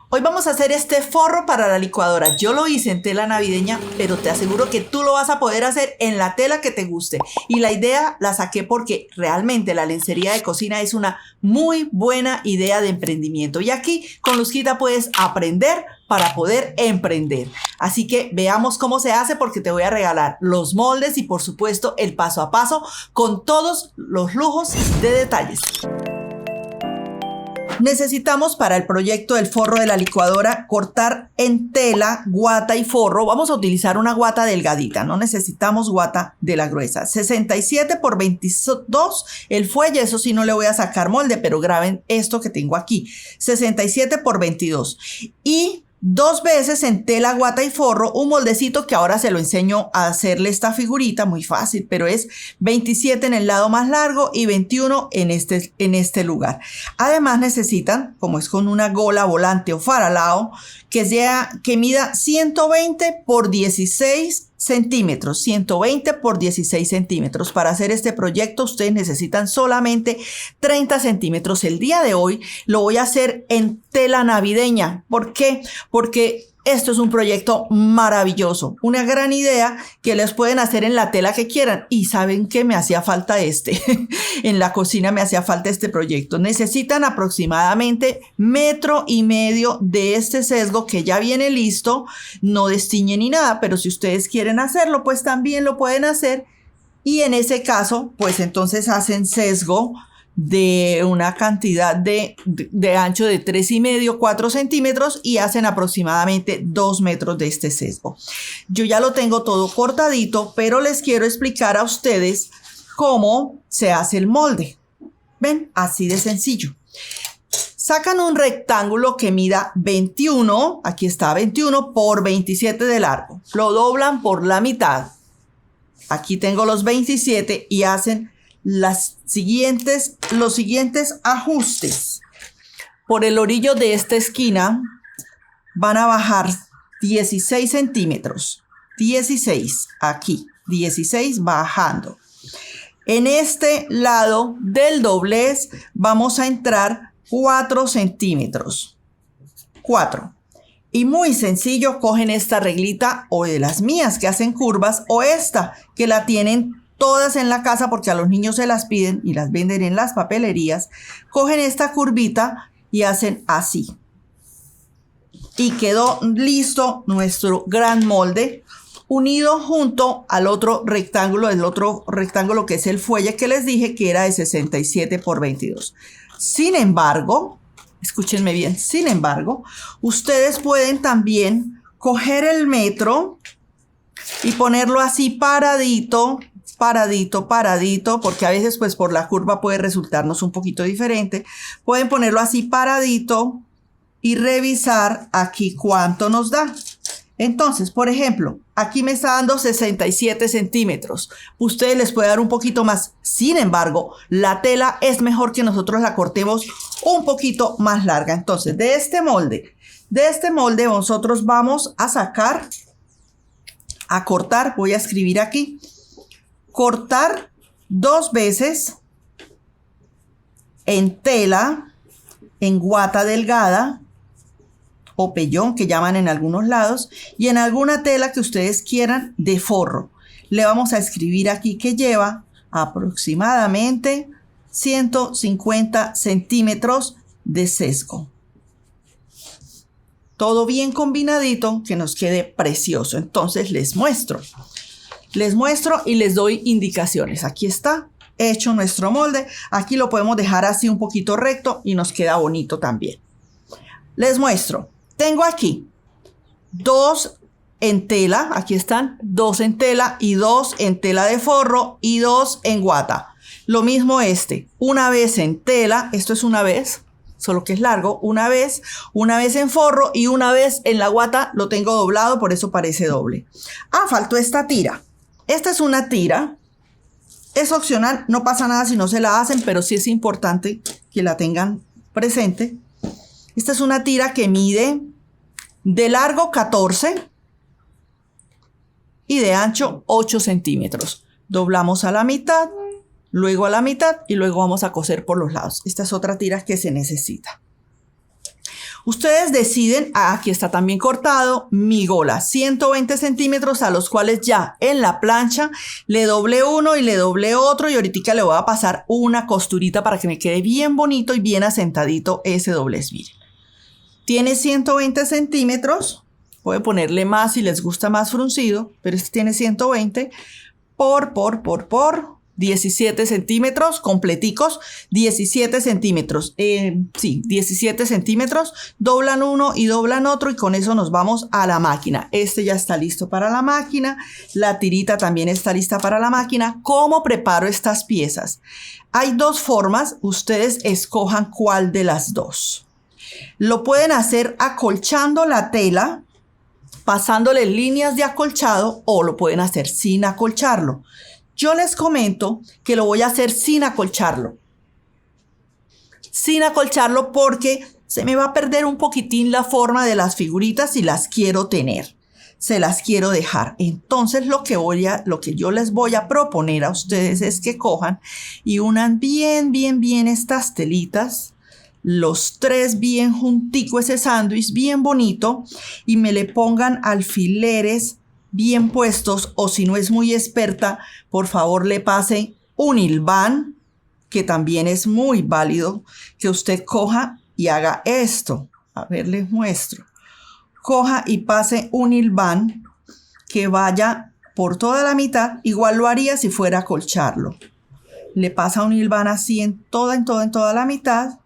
Hoy vamos a hacer este forro para la licuadora. Yo lo hice en tela navideña, pero te aseguro que tú lo vas a poder hacer en la tela que te guste. Y la idea la saqué porque realmente la lencería de cocina es una muy buena idea de emprendimiento. Y aquí con Luzquita puedes aprender para poder emprender. Así que veamos cómo se hace porque te voy a regalar los moldes y por supuesto el paso a paso con todos los lujos de detalles. Necesitamos para el proyecto del forro de la licuadora cortar en tela, guata y forro. Vamos a utilizar una guata delgadita, no necesitamos guata de la gruesa. 67 por 22 el fuelle, eso sí no le voy a sacar molde, pero graben esto que tengo aquí. 67 por 22. Y 2 veces en tela, guata y forro, un moldecito que ahora se lo enseño a hacerle esta figurita, muy fácil, pero es 27 en el lado más largo y 21 en este lugar. Además necesitan, como es con una gola, volante o faralao, que mida 120 por 16 centímetros, 120 por 16 centímetros. Para hacer este proyecto ustedes necesitan solamente 30 centímetros. El día de hoy lo voy a hacer en tela navideña. ¿Por qué? Porque esto es un proyecto maravilloso, una gran idea que les pueden hacer en la tela que quieran. Y saben que me hacía falta en la cocina me hacía falta este proyecto. Necesitan aproximadamente 1,5 metros de este sesgo que ya viene listo, no destiñe ni nada, pero si ustedes quieren hacerlo, pues también lo pueden hacer. Y en ese caso, pues entonces hacen sesgo de una cantidad de ancho de 3,5, 4 centímetros y hacen aproximadamente 2 metros de este sesgo. Yo ya lo tengo todo cortadito, pero les quiero explicar a ustedes cómo se hace el molde. ¿Ven? Así de sencillo. Sacan un rectángulo que mida 21, aquí está 21 por 27 de largo. Lo doblan por la mitad. Aquí tengo los 27 y hacen los siguientes ajustes. Por el orillo de esta esquina van a bajar 16 centímetros. 16 aquí, 16 bajando. En este lado del doblez vamos a entrar 4 centímetros. 4. Y muy sencillo, cogen esta reglita o de las mías que hacen curvas o esta que la tienen todas en la casa porque a los niños se las piden y las venden en las papelerías. Cogen esta curvita y hacen así. Y quedó listo nuestro gran molde unido junto al otro rectángulo, el otro rectángulo que es el fuelle que les dije que era de 67 por 22. Sin embargo, escúchenme bien, sin embargo, ustedes pueden también coger el metro y ponerlo así paradito, porque a veces pues por la curva puede resultarnos un poquito diferente. Pueden ponerlo así paradito y revisar aquí cuánto nos da. Entonces, por ejemplo, aquí me está dando 67 centímetros. Ustedes les puede dar un poquito más. Sin embargo, la tela es mejor que nosotros la cortemos un poquito más larga. Entonces, de este molde nosotros vamos a sacar, a cortar, voy a escribir aquí, cortar 2 veces en tela, en guata delgada o pellón que llaman en algunos lados y en alguna tela que ustedes quieran de forro. Le vamos a escribir aquí que lleva aproximadamente 150 centímetros de sesgo. Todo bien combinadito que nos quede precioso. Entonces les muestro y les doy indicaciones. Aquí está hecho nuestro molde. Aquí lo podemos dejar así un poquito recto y nos queda bonito también. Les muestro. Tengo aquí 2 en tela. Aquí están 2 en tela y 2 en tela de forro y 2 en guata. Lo mismo una vez en tela. Esto es una vez, solo que es largo. Una vez en forro y una vez en la guata. Lo tengo doblado, por eso parece doble. Faltó esta tira. Esta es una tira, es opcional, no pasa nada si no se la hacen, pero sí es importante que la tengan presente. Esta es una tira que mide de largo 14 y de ancho 8 centímetros. Doblamos a la mitad, luego a la mitad y luego vamos a coser por los lados. Esta es otra tira que se necesita. Ustedes deciden, aquí está también cortado mi gola, 120 centímetros, a los cuales ya en la plancha le doblé uno y le doblé otro, y ahorita le voy a pasar una costurita para que me quede bien bonito y bien asentadito ese doblez. Miren, tiene 120 centímetros, puede ponerle más si les gusta más fruncido, pero este tiene 120 por 17 centímetros, completicos, 17 centímetros, sí, 17 centímetros, doblan uno y doblan otro, y con eso nos vamos a la máquina. Este ya está listo para la máquina, la tirita también está lista para la máquina. ¿Cómo preparo estas piezas? Hay dos formas, ustedes escojan cuál de las dos. Lo pueden hacer acolchando la tela, pasándole líneas de acolchado, o lo pueden hacer sin acolcharlo. Yo les comento que lo voy a hacer sin acolcharlo. Sin acolcharlo porque se me va a perder un poquitín la forma de las figuritas si las quiero tener. Se las quiero dejar. Entonces lo que yo les voy a proponer a ustedes es que cojan y unan bien estas telitas. Los tres bien juntico, ese sándwich bien bonito, y me le pongan alfileres bien puestos, o si no es muy experta, por favor le pase un hilván, que también es muy válido, que usted coja y haga esto. A ver, les muestro. Coja y pase un hilván que vaya por toda la mitad, igual lo haría si fuera a acolcharlo. Le pasa un hilván así en toda la mitad,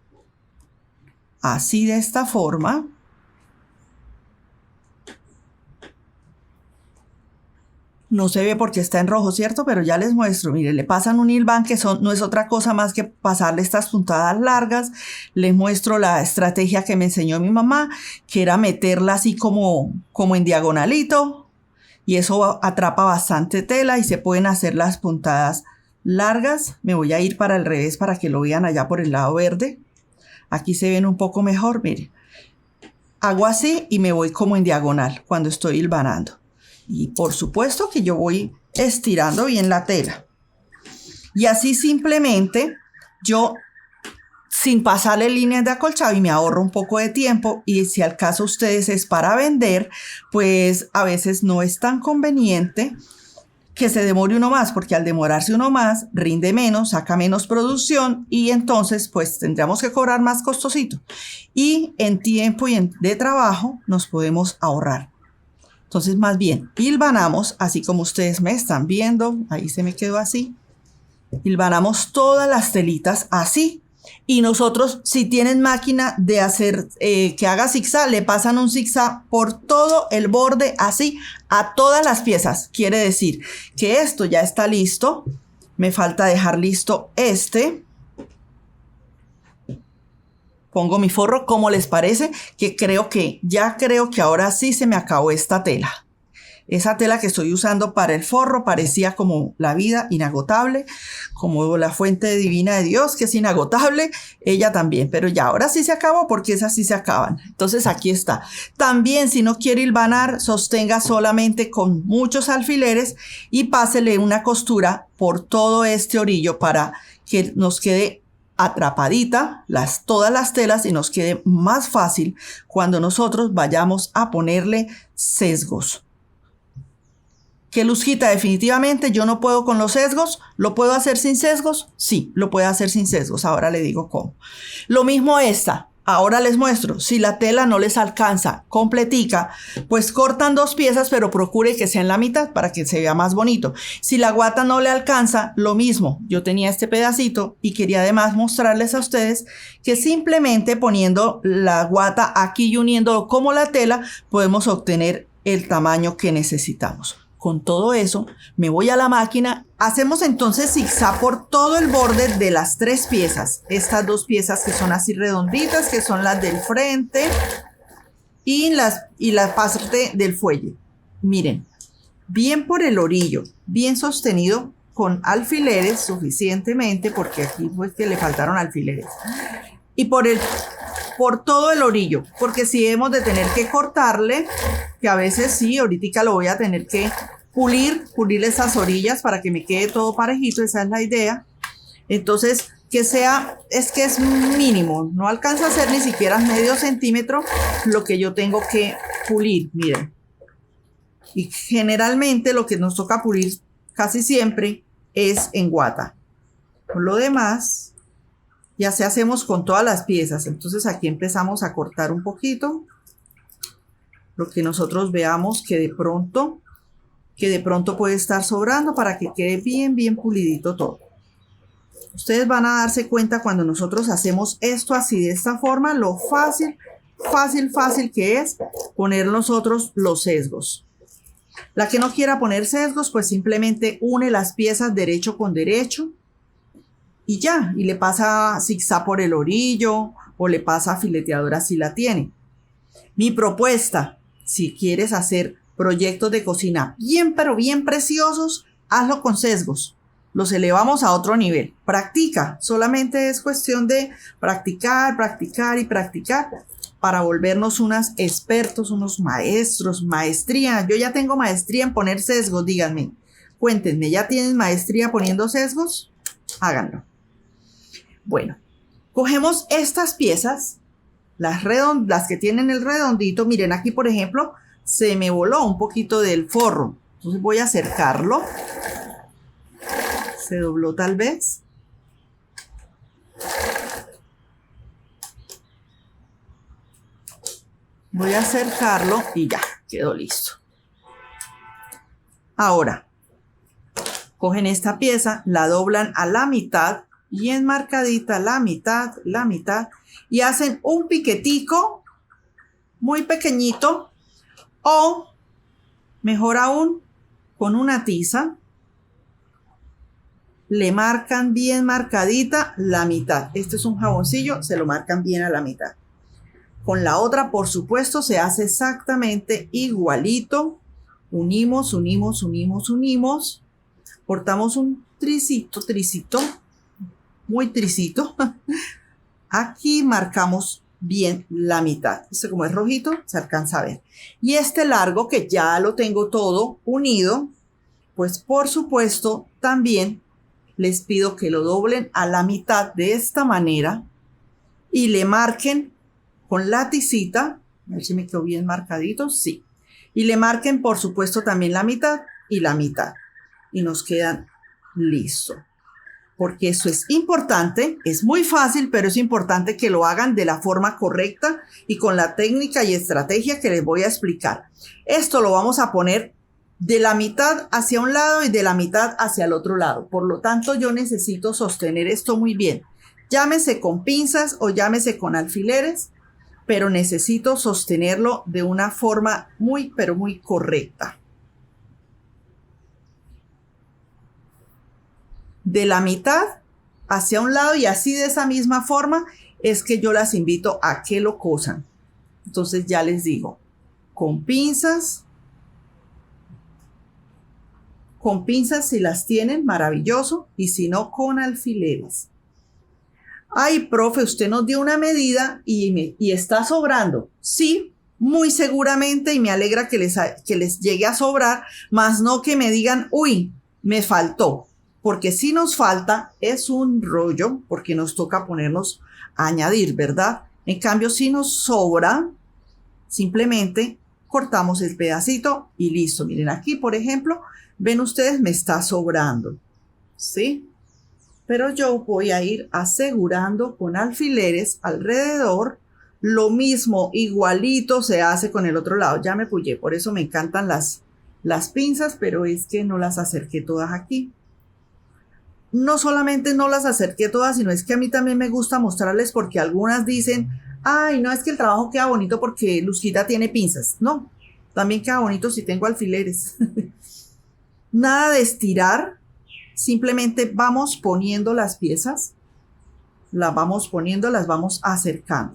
así de esta forma. No se ve porque está en rojo, ¿cierto? Pero ya les muestro. Mire, le pasan un hilván que no es otra cosa más que pasarle estas puntadas largas. Les muestro la estrategia que me enseñó mi mamá, que era meterla así como en diagonalito. Y eso atrapa bastante tela y se pueden hacer las puntadas largas. Me voy a ir para el revés para que lo vean allá por el lado verde. Aquí se ven un poco mejor, miren. Hago así y me voy como en diagonal cuando estoy hilvanando. Y por supuesto que yo voy estirando bien la tela. Y así simplemente yo, sin pasarle líneas de acolchado, y me ahorro un poco de tiempo. Y si al caso ustedes es para vender, pues a veces no es tan conveniente que se demore uno más, porque al demorarse uno más, rinde menos, saca menos producción, y entonces pues tendríamos que cobrar más costosito. Y en tiempo y de trabajo nos podemos ahorrar. Entonces, más bien, hilvanamos, así como ustedes me están viendo, ahí se me quedó así. Hilvanamos todas las telitas así. Y nosotros, si tienen máquina de hacer que haga zigzag, le pasan un zigzag por todo el borde, así, a todas las piezas. Quiere decir que esto ya está listo. Me falta dejar listo este. Pongo mi forro. ¿Cómo les parece? Que creo que ahora sí se me acabó esta tela. Esa tela que estoy usando para el forro parecía como la vida, inagotable, como la fuente divina de Dios, que es inagotable, ella también. Pero ya ahora sí se acabó, porque esas sí se acaban. Entonces aquí está. También, si no quiere hilvanar, sostenga solamente con muchos alfileres y pásele una costura por todo este orillo para que nos quede atrapadita todas las telas y nos quede más fácil cuando nosotros vayamos a ponerle sesgos. ¿Qué, Luzquita? Definitivamente yo no puedo con los sesgos. ¿Lo puedo hacer sin sesgos? Sí, lo puedo hacer sin sesgos. Ahora le digo cómo. Lo mismo esta. Ahora les muestro. Si la tela no les alcanza completica, pues cortan dos piezas, pero procure que sea en la mitad para que se vea más bonito. Si la guata no le alcanza, lo mismo. Yo tenía este pedacito y quería además mostrarles a ustedes que simplemente poniendo la guata aquí y uniéndolo como la tela, podemos obtener el tamaño que necesitamos. Con todo eso, me voy a la máquina. Hacemos entonces zigzag por todo el borde de las tres piezas. Estas dos piezas que son así redonditas, que son las del frente y la parte del fuelle. Miren, bien por el orillo, bien sostenido con alfileres suficientemente, porque aquí pues que le faltaron alfileres. Y por todo el orillo, porque si hemos de tener que cortarle, que a veces sí, ahorita lo voy a tener que pulir esas orillas para que me quede todo parejito, esa es la idea. Entonces que sea, es que es mínimo, no alcanza a ser ni siquiera medio centímetro lo que yo tengo que pulir, miren. Y generalmente lo que nos toca pulir casi siempre es en guata. Por lo demás, ya se hacemos con todas las piezas. Entonces aquí empezamos a cortar un poquito, lo que nosotros veamos que de pronto puede estar sobrando para que quede bien, bien pulidito todo. Ustedes van a darse cuenta cuando nosotros hacemos esto así de esta forma, lo fácil que es poner nosotros los sesgos. La que no quiera poner sesgos, pues simplemente une las piezas derecho con derecho y ya, y le pasa zigzag por el orillo o le pasa fileteadora si la tiene. Mi propuesta, si quieres hacer proyectos de cocina bien, pero bien preciosos, hazlo con sesgos. Los elevamos a otro nivel. Practica, solamente es cuestión de practicar, practicar y practicar para volvernos unos expertos, unos maestros, maestría. Yo ya tengo maestría en poner sesgos, díganme. Cuéntenme, ¿ya tienen maestría poniendo sesgos? Háganlo. Bueno, cogemos estas piezas, las que tienen el redondito. Miren, aquí por ejemplo, se me voló un poquito del forro. Entonces voy a acercarlo. Se dobló tal vez. Voy a acercarlo y ya, quedó listo. Ahora, cogen esta pieza, la doblan a la mitad, bien marcadita, la mitad, y hacen un piquetico muy pequeñito, o mejor aún, con una tiza, le marcan bien marcadita la mitad. Este es un jaboncillo, se lo marcan bien a la mitad. Con la otra, por supuesto, se hace exactamente igualito. Unimos. Cortamos un tricito, muy tricito. Aquí marcamos bien la mitad. Este como es rojito, se alcanza a ver. Y este largo, que ya lo tengo todo unido, pues por supuesto, también les pido que lo doblen a la mitad de esta manera y le marquen con la tisita, a ver si me quedó bien marcadito, sí. Y le marquen, por supuesto, también la mitad y la mitad. Y nos quedan listos. Porque eso es importante, es muy fácil, pero es importante que lo hagan de la forma correcta y con la técnica y estrategia que les voy a explicar. Esto lo vamos a poner de la mitad hacia un lado y de la mitad hacia el otro lado. Por lo tanto, yo necesito sostener esto muy bien. Llámese con pinzas o llámese con alfileres, pero necesito sostenerlo de una forma muy, pero muy correcta. De la mitad hacia un lado y así de esa misma forma es que yo las invito a que lo cosan. Entonces ya les digo, con pinzas si las tienen, maravilloso, y si no, con alfileres. Ay, profe, usted nos dio una medida y está sobrando. Sí, muy seguramente, y me alegra que les llegue a sobrar, más no que me digan, uy, me faltó. Porque si nos falta, es un rollo, porque nos toca ponernos a añadir, ¿verdad? En cambio, si nos sobra, simplemente cortamos el pedacito y listo. Miren aquí, por ejemplo, ven ustedes, me está sobrando, ¿sí? Pero yo voy a ir asegurando con alfileres alrededor. Lo mismo, igualito se hace con el otro lado. Ya me puyé, por eso me encantan las pinzas, pero es que no las acerqué todas aquí. No solamente no las acerqué todas, sino es que a mí también me gusta mostrarles, porque algunas dicen, ay, no, es que el trabajo queda bonito porque Luzquita tiene pinzas. No, también queda bonito si tengo alfileres. Nada de estirar, simplemente vamos poniendo las piezas, las vamos poniendo, las vamos acercando.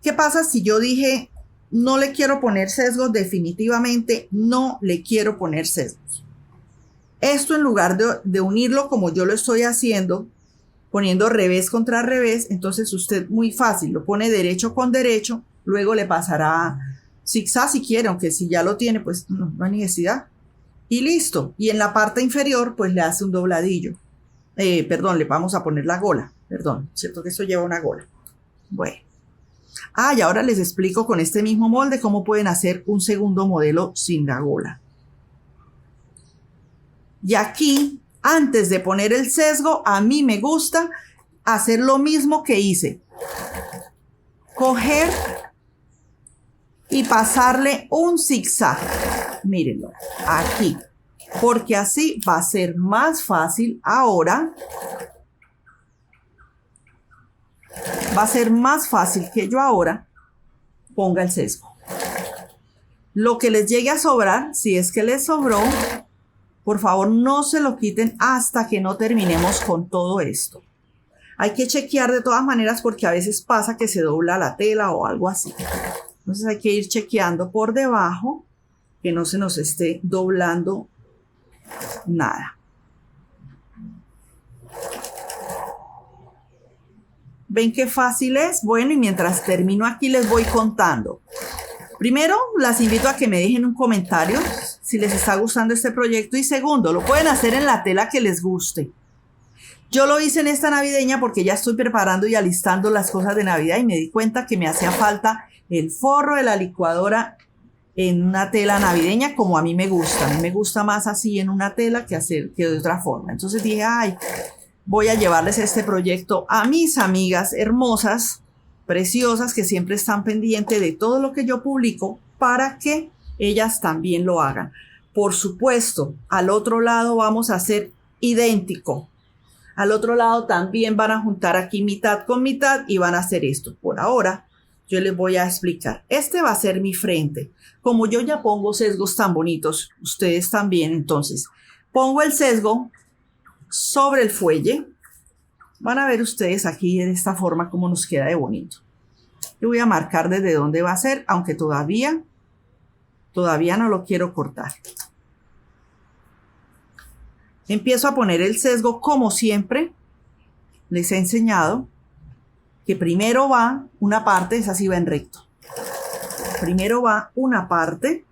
¿Qué pasa si yo dije, no le quiero poner sesgos? Definitivamente no le quiero poner sesgos. Esto, en lugar de unirlo como yo lo estoy haciendo, poniendo revés contra revés, entonces usted muy fácil lo pone derecho con derecho, luego le pasará zigzag si quiere, aunque si ya lo tiene, pues no hay necesidad. Y listo. Y en la parte inferior, pues le hace un dobladillo. Le vamos a poner la gola, Perdón, ¿cierto que esto lleva una gola? Bueno. Ah, y ahora les explico con este mismo molde cómo pueden hacer un segundo modelo sin la gola. Y aquí, antes de poner el sesgo, a mí me gusta hacer lo mismo que hice. Coger y pasarle un zigzag. Mírenlo, aquí. Porque así va a ser más fácil ahora. Va a ser más fácil que yo ahora ponga el sesgo. Lo que les llegue a sobrar, si es que les sobró, por favor no se lo quiten hasta que no terminemos con todo esto. Hay que chequear de todas maneras porque a veces pasa que se dobla la tela o algo así. Entonces hay que ir chequeando por debajo que no se nos esté doblando nada. ¿Ven qué fácil es? Bueno, y mientras termino aquí les voy contando. Primero, las invito a que me dejen un comentario si les está gustando este proyecto. Y segundo, lo pueden hacer en la tela que les guste. Yo lo hice en esta navideña porque ya estoy preparando y alistando las cosas de Navidad y me di cuenta que me hacía falta el forro de la licuadora en una tela navideña como a mí me gusta. A mí me gusta más así en una tela que de otra forma. Entonces dije, ay, voy a llevarles este proyecto a mis amigas hermosas, preciosas, que siempre están pendientes de todo lo que yo publico para que ellas también lo hagan. Por supuesto, al otro lado vamos a hacer idéntico. Al otro lado también van a juntar aquí mitad con mitad y van a hacer esto. Por ahora, yo les voy a explicar. Este va a ser mi frente. Como yo ya pongo sesgos tan bonitos, ustedes también, entonces, pongo el sesgo sobre el fuelle. Van a ver ustedes aquí de esta forma cómo nos queda de bonito. Yo voy a marcar desde dónde va a ser, aunque todavía no lo quiero cortar. Empiezo a poner el sesgo como siempre. Les he enseñado que primero va una parte, esa sí va en recto. Primero va una parte,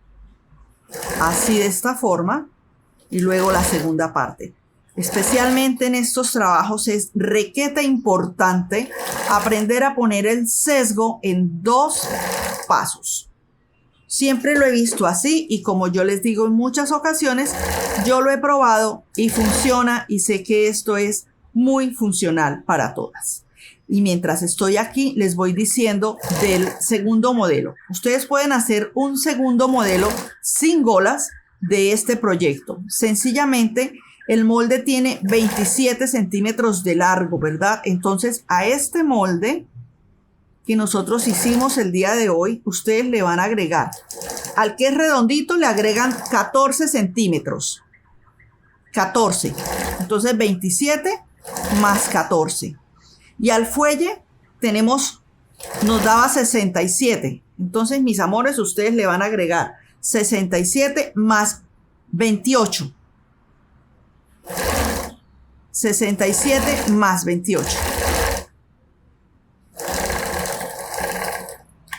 así de esta forma, y luego la segunda parte. Especialmente en estos trabajos es requete importante aprender a poner el sesgo en 2 pasos. Siempre lo he visto así y como yo les digo en muchas ocasiones, yo lo he probado y funciona y sé que esto es muy funcional para todas. Y mientras estoy aquí les voy diciendo del segundo modelo. Ustedes pueden hacer un segundo modelo sin golas de este proyecto. Sencillamente el molde tiene 27 centímetros de largo, ¿verdad? Entonces a este molde que nosotros hicimos el día de hoy, ustedes le van a agregar, al que es redondito le agregan 14 centímetros. 14. Entonces 27 más 14. Y al fuelle nos daba 67. Entonces, mis amores, ustedes le van a agregar 67 más 28. 67 más 28.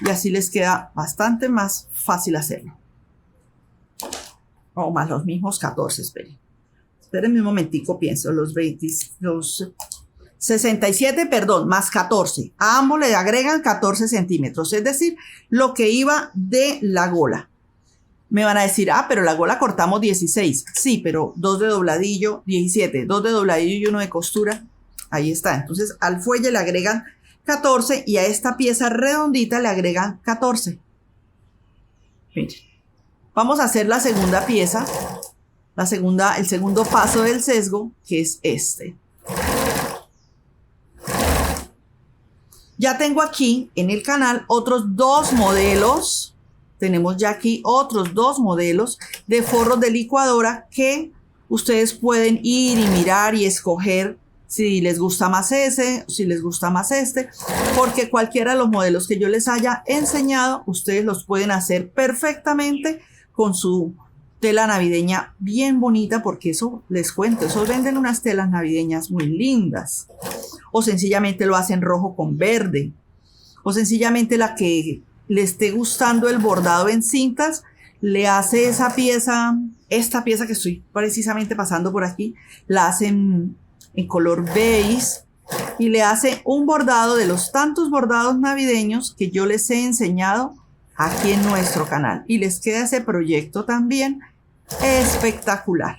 Y así les queda bastante más fácil hacerlo. O más los mismos 14, espérenme un momentico, pienso, los 67, perdón, más 14. A ambos le agregan 14 centímetros, es decir, lo que iba de la gola. Me van a decir, pero la gola cortamos 16. Sí, pero 2 de dobladillo, 17. 2 de dobladillo y 1 de costura. Ahí está. Entonces, al fuelle le agregan 14 y a esta pieza redondita le agregan 14. Miren. Vamos a hacer la segunda pieza, el segundo paso del sesgo, que es este. Ya tengo aquí en el canal otros 2 modelos. Tenemos ya aquí otros 2 modelos de forros de licuadora que ustedes pueden ir y mirar y escoger si les gusta más ese, si les gusta más este, porque cualquiera de los modelos que yo les haya enseñado, ustedes los pueden hacer perfectamente con su tela navideña bien bonita, porque eso les cuento, eso venden unas telas navideñas muy lindas. O sencillamente lo hacen rojo con verde. O sencillamente la que le esté gustando el bordado en cintas, le hace esa pieza, esta pieza que estoy precisamente pasando por aquí, la hacen en color beige y le hace un bordado de los tantos bordados navideños que yo les he enseñado aquí en nuestro canal. Y les queda ese proyecto también espectacular.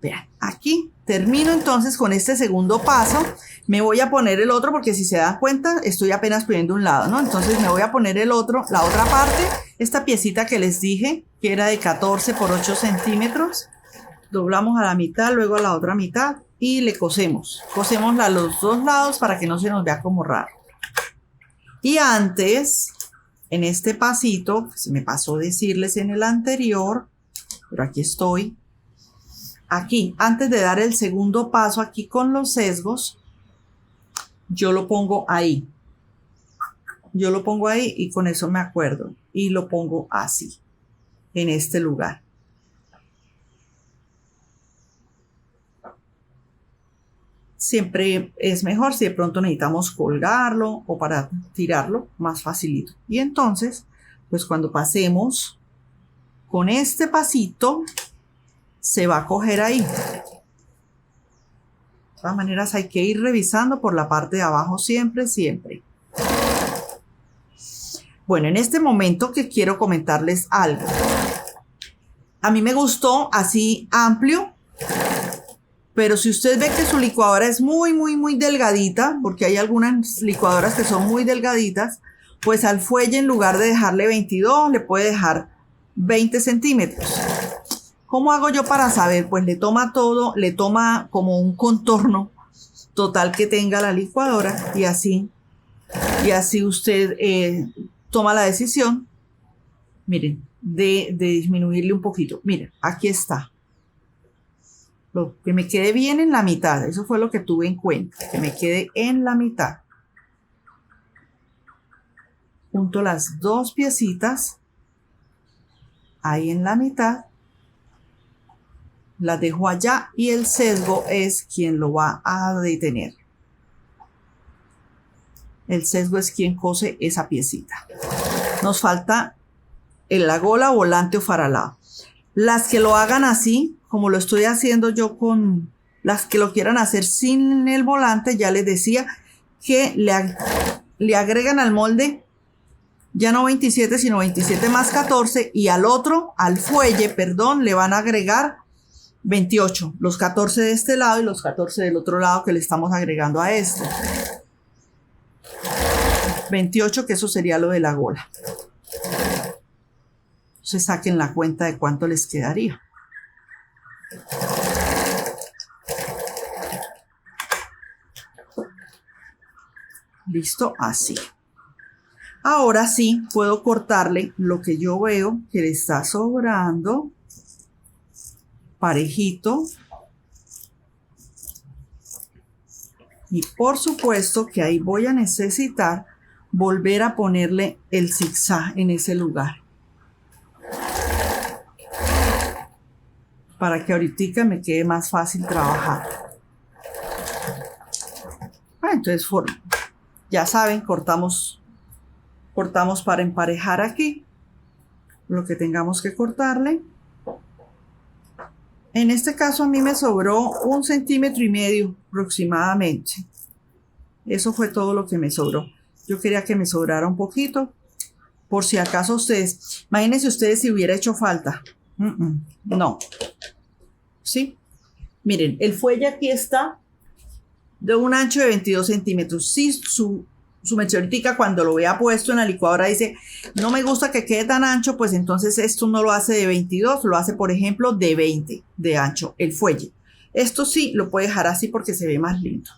Vean, aquí termino entonces con este segundo paso. Me voy a poner el otro porque si se dan cuenta estoy apenas poniendo un lado, ¿no? Entonces me voy a poner el otro, la otra parte, esta piecita que les dije que era de 14 por 8 centímetros. Doblamos a la mitad, luego a la otra mitad y le cosemos. Cosemos a los dos lados para que no se nos vea como raro. Y antes, en este pasito, se me pasó decirles en el anterior, pero aquí estoy. Aquí, antes de dar el segundo paso aquí con los sesgos, yo lo pongo ahí. Yo lo pongo ahí y con eso me acuerdo. Y lo pongo así, en este lugar. Siempre es mejor si de pronto necesitamos colgarlo o para tirarlo, más facilito. Y entonces, pues cuando pasemos con este pasito, se va a coger ahí. De todas maneras hay que ir revisando por la parte de abajo siempre, siempre. Bueno, en este momento que quiero comentarles algo. A mí me gustó así amplio, pero si usted ve que su licuadora es muy delgadita, porque hay algunas licuadoras que son muy delgaditas, pues al fuelle en lugar de dejarle 22, le puede dejar 20 centímetros. ¿Cómo hago yo para saber? Pues le toma todo, le toma como un contorno total que tenga la licuadora y así usted toma la decisión, miren, de disminuirle un poquito. Miren, aquí está. Lo que me quede bien en la mitad, eso fue lo que tuve en cuenta, que me quede en la mitad. Junto las dos piecitas, ahí en la mitad. La dejo allá y el sesgo es quien lo va a detener. El sesgo es quien cose esa piecita. Nos falta la gola, volante o faralado. Las que lo hagan así, como lo estoy haciendo yo con las que lo quieran hacer sin el volante, ya les decía que le agregan al molde ya no 27, sino 27 más 14 y al otro, al fuelle, perdón, le van a agregar 28, los 14 de este lado y los 14 del otro lado que le estamos agregando a este. 28, que eso sería lo de la gola. Entonces saquen la cuenta de cuánto les quedaría. Listo, así. Ahora sí puedo cortarle lo que yo veo que le está sobrando. Parejito. Y por supuesto que ahí voy a necesitar volver a ponerle el zigzag en ese lugar. Para que ahorita me quede más fácil trabajar. Entonces, ya saben, cortamos para emparejar aquí lo que tengamos que cortarle. En este caso a mí me sobró 1,5 centímetros aproximadamente. Eso fue todo lo que me sobró. Yo quería que me sobrara un poquito. Por si acaso ustedes, imagínense ustedes si hubiera hecho falta. No. ¿Sí? Miren, el fuelle aquí está de un ancho de 22 centímetros. Si su meteoritica cuando lo vea puesto en la licuadora dice, no me gusta que quede tan ancho, pues entonces esto no lo hace de 22, lo hace por ejemplo de 20 de ancho, el fuelle. Esto sí lo puede dejar así porque se ve más lindo.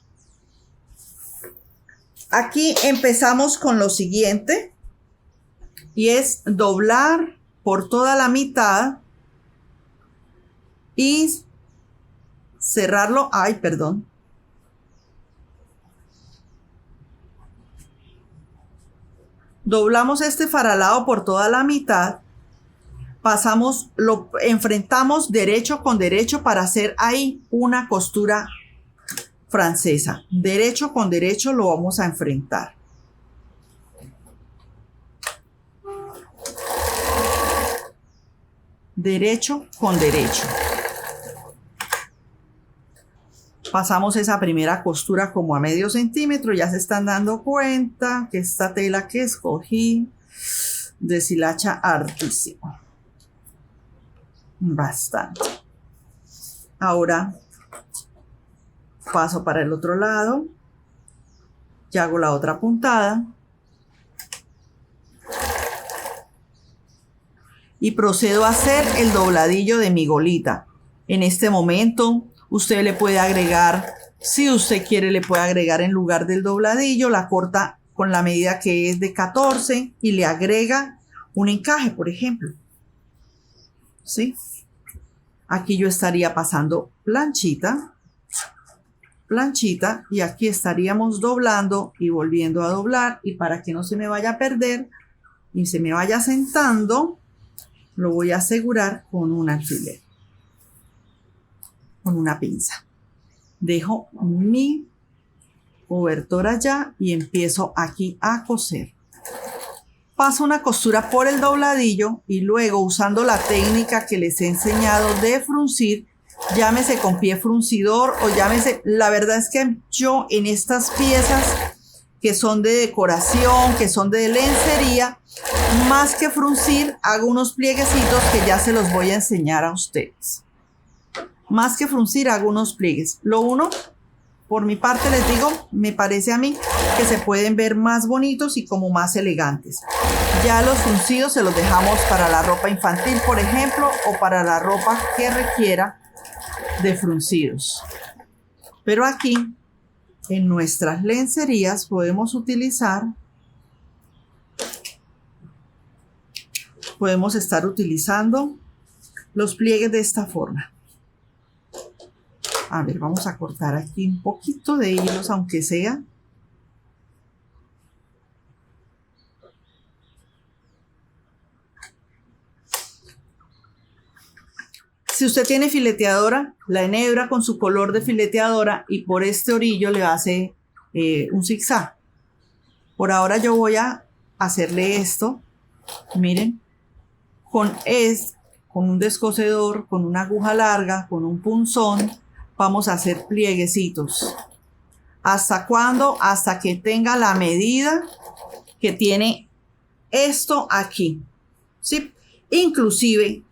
Aquí empezamos con lo siguiente y es doblar por toda la mitad y cerrarlo. Ay, perdón. Doblamos este faralado por toda la mitad, pasamos, lo enfrentamos derecho con derecho para hacer ahí una costura francesa. Derecho con derecho lo vamos a enfrentar. Derecho con derecho. Pasamos esa primera costura como a medio centímetro. Ya se están dando cuenta que esta tela que escogí deshilacha hartísimo. Bastante. Ahora paso para el otro lado. Y hago la otra puntada. Y procedo a hacer el dobladillo de mi golita. En este momento usted le puede agregar, si usted quiere, le puede agregar en lugar del dobladillo, la corta con la medida que es de 14 y le agrega un encaje, por ejemplo. ¿Sí? Aquí yo estaría pasando planchita, planchita, y aquí estaríamos doblando y volviendo a doblar. Y para que no se me vaya a perder y se me vaya sentando, lo voy a asegurar con un alfiler, con una pinza. Dejo mi cobertor allá y empiezo aquí a coser. Paso una costura por el dobladillo y luego, usando la técnica que les he enseñado de fruncir, llámese con pie fruncidor o llámese, la verdad es que yo en estas piezas que son de decoración, que son de lencería, más que fruncir, hago unos plieguecitos que ya se los voy a enseñar a ustedes. Más que fruncir, hago unos pliegues. Lo uno, por mi parte les digo, me parece a mí que se pueden ver más bonitos y como más elegantes. Ya los fruncidos se los dejamos para la ropa infantil, por ejemplo, o para la ropa que requiera de fruncidos. Pero aquí, en nuestras lencerías, podemos estar utilizando los pliegues de esta forma. A ver, vamos a cortar aquí un poquito de hilos, aunque sea. Si usted tiene fileteadora, la enhebra con su color de fileteadora y por este orillo le hace un zigzag. Por ahora yo voy a hacerle esto, miren, con un descosedor, con una aguja larga, con un punzón, vamos a hacer plieguecitos. ¿Hasta cuándo? Hasta que tenga la medida que tiene esto aquí, ¿sí? Inclusive,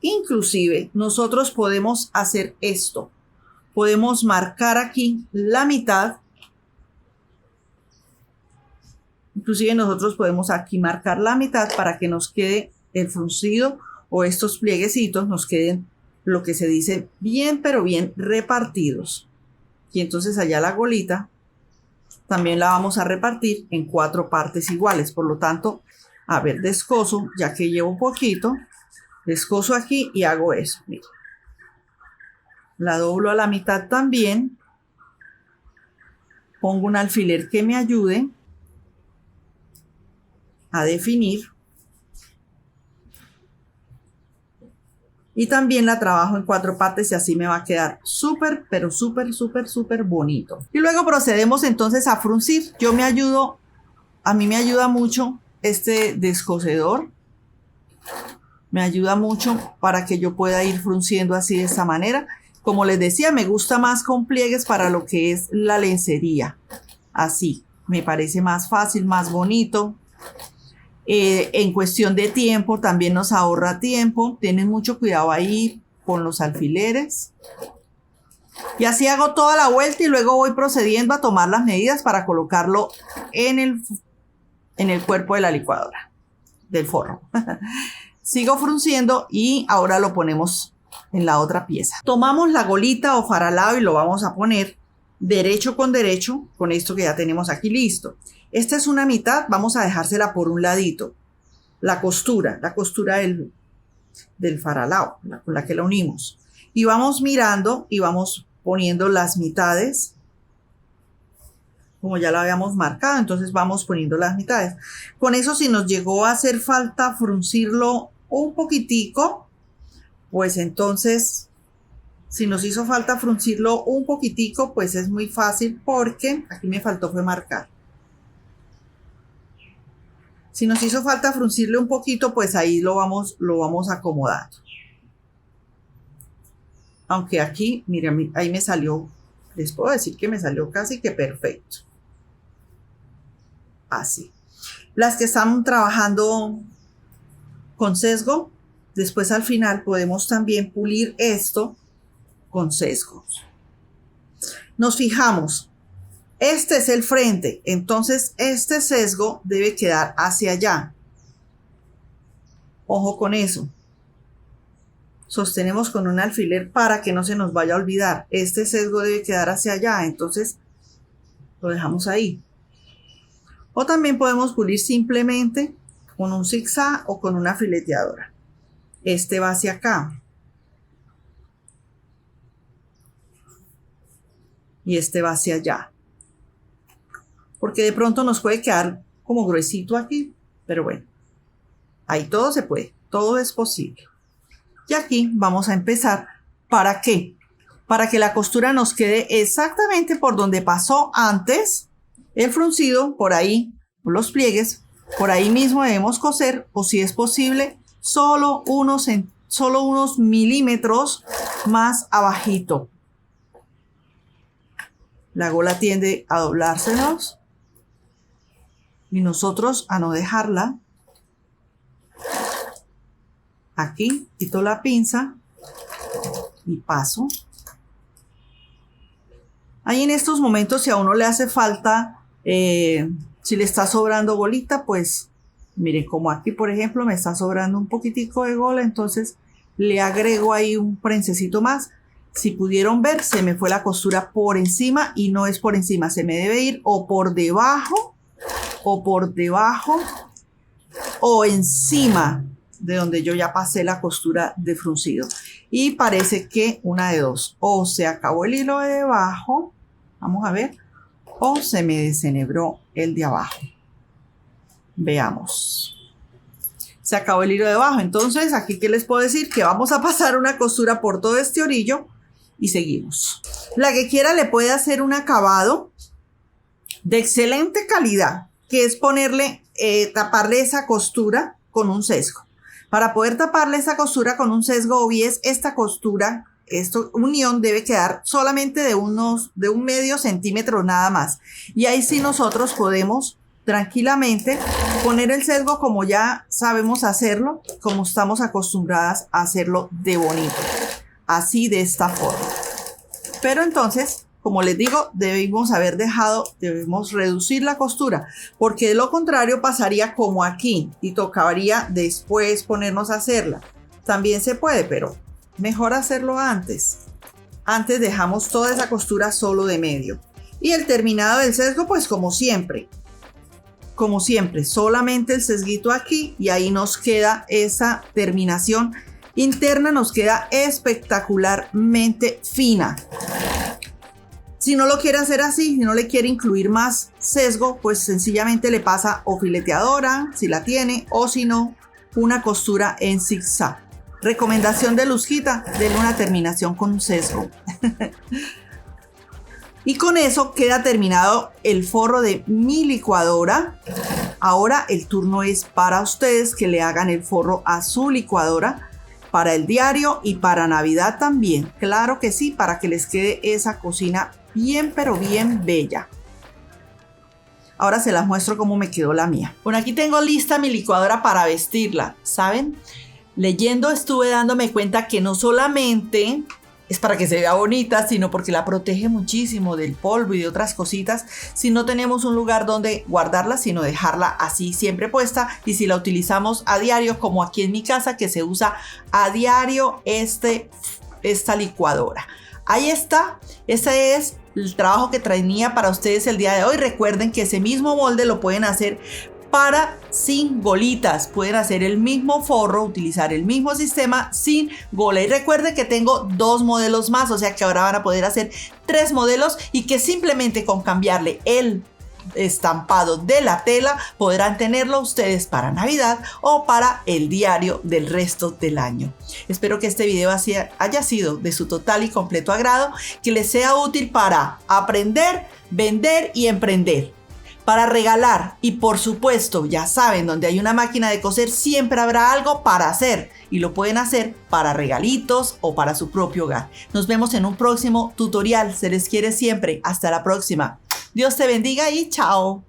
nosotros podemos hacer esto. Podemos marcar aquí la mitad. Inclusive nosotros podemos aquí marcar la mitad para que nos quede el fruncido o estos plieguecitos nos queden, lo que se dice, bien, pero bien repartidos. Y entonces allá la golita también la vamos a repartir en 4 partes iguales. Por lo tanto, a ver, descoso, ya que llevo un poquito. Descoso aquí y hago eso. Miren. La doblo a la mitad también. Pongo un alfiler que me ayude a definir. Y también la trabajo en 4 partes y así me va a quedar súper, pero súper bonito. Y luego procedemos entonces a fruncir. A mí me ayuda mucho este descosedor. Me ayuda mucho para que yo pueda ir frunciendo así de esta manera. Como les decía, me gusta más con pliegues para lo que es la lencería. Así, me parece más fácil, más bonito. En cuestión de tiempo, también nos ahorra tiempo. Tienen mucho cuidado ahí con los alfileres. Y así hago toda la vuelta y luego voy procediendo a tomar las medidas para colocarlo en el cuerpo de la licuadora, del forro. Sigo frunciendo y ahora lo ponemos en la otra pieza. Tomamos la golita o faralao y lo vamos a poner derecho con esto que ya tenemos aquí listo. Esta es una mitad, vamos a dejársela por un ladito. La costura del faralao, con la que la unimos. Y vamos mirando y vamos poniendo las mitades. Como ya la habíamos marcado, entonces vamos poniendo las mitades. Con eso, si nos llegó a hacer falta fruncirlo un poquitico, pues entonces, si nos hizo falta fruncirlo un poquitico, pues es muy fácil porque aquí me faltó fue marcar. Si nos hizo falta fruncirle un poquito, pues ahí lo vamos acomodando. Aunque aquí, miren, ahí me salió Les puedo decir que me salió casi que perfecto. Así. Las que están trabajando con sesgo, después al final podemos también pulir esto con sesgos. Nos fijamos, este es el frente, entonces este sesgo debe quedar hacia allá. Ojo con eso. Sostenemos con un alfiler para que no se nos vaya a olvidar. Este sesgo debe quedar hacia allá, entonces lo dejamos ahí. O también podemos pulir simplemente con un zigzag o con una fileteadora. Este va hacia acá. Y este va hacia allá. Porque de pronto nos puede quedar como gruesito aquí. Pero bueno, ahí todo se puede, todo es posible. Y aquí vamos a empezar. ¿Para qué? Para que la costura nos quede exactamente por donde pasó antes el fruncido, por ahí, los pliegues, por ahí mismo debemos coser, o si es posible, solo unos milímetros más abajito. La gola tiende a doblársenos y nosotros a no dejarla. Aquí quito la pinza y paso. Ahí en estos momentos, si a uno le hace falta, si le está sobrando golita, pues miren, como aquí por ejemplo me está sobrando un poquitico de gola, entonces le agrego ahí un prensecito más. Si pudieron ver, se me fue la costura por encima y no es por encima, se me debe ir o por debajo o encima de donde yo ya pasé la costura de fruncido. Y parece que una de dos, o se acabó el hilo de debajo, vamos a ver, o se me desenebró el de abajo. Veamos. Se acabó el hilo de abajo. Entonces, aquí, ¿qué les puedo decir? Que vamos a pasar una costura por todo este orillo y seguimos. La que quiera le puede hacer un acabado de excelente calidad, que es ponerle, taparle esa costura con un sesgo. Para poder taparle esa costura con un sesgo o bies, esta costura, esta unión debe quedar solamente de un medio centímetro nada más. Y ahí sí nosotros podemos tranquilamente poner el sesgo como ya sabemos hacerlo, como estamos acostumbradas a hacerlo de bonito. Así, de esta forma. Pero entonces, como les digo, debemos reducir la costura, porque de lo contrario pasaría como aquí y tocaría después ponernos a hacerla. También se puede, pero mejor hacerlo antes. Antes dejamos toda esa costura solo de medio. Y el terminado del sesgo, pues como siempre, solamente el sesguito aquí y ahí nos queda esa terminación interna, nos queda espectacularmente fina. Si no lo quiere hacer así, si no le quiere incluir más sesgo, pues sencillamente le pasa o fileteadora, si la tiene, o si no, una costura en zigzag. Recomendación de Luzquita, denle una terminación con un sesgo. Y con eso queda terminado el forro de mi licuadora. Ahora el turno es para ustedes que le hagan el forro a su licuadora para el diario y para Navidad también. Claro que sí, para que les quede esa cocina bien, pero bien bella. Ahora se las muestro cómo me quedó la mía. Bueno, aquí tengo lista mi licuadora para vestirla, ¿saben? Leyendo estuve dándome cuenta que no solamente es para que se vea bonita, sino porque la protege muchísimo del polvo y de otras cositas si no tenemos un lugar donde guardarla, sino dejarla así siempre puesta. Y si la utilizamos a diario, como aquí en mi casa, que se usa a diario esta licuadora. Ahí está, ese es el trabajo que traía para ustedes el día de hoy. Recuerden que ese mismo molde lo pueden hacer para sin golitas, pueden hacer el mismo forro, utilizar el mismo sistema sin gola. Y recuerden que tengo 2 modelos más, o sea que ahora van a poder hacer 3 modelos y que simplemente con cambiarle el estampado de la tela podrán tenerlo ustedes para Navidad o para el diario del resto del año. Espero que este video haya sido de su total y completo agrado, que les sea útil para aprender, vender y emprender. para regalar. Y por supuesto, ya saben, donde hay una máquina de coser siempre habrá algo para hacer. Y lo pueden hacer para regalitos o para su propio hogar. Nos vemos en un próximo tutorial. Se les quiere siempre. Hasta la próxima. Dios te bendiga y chao.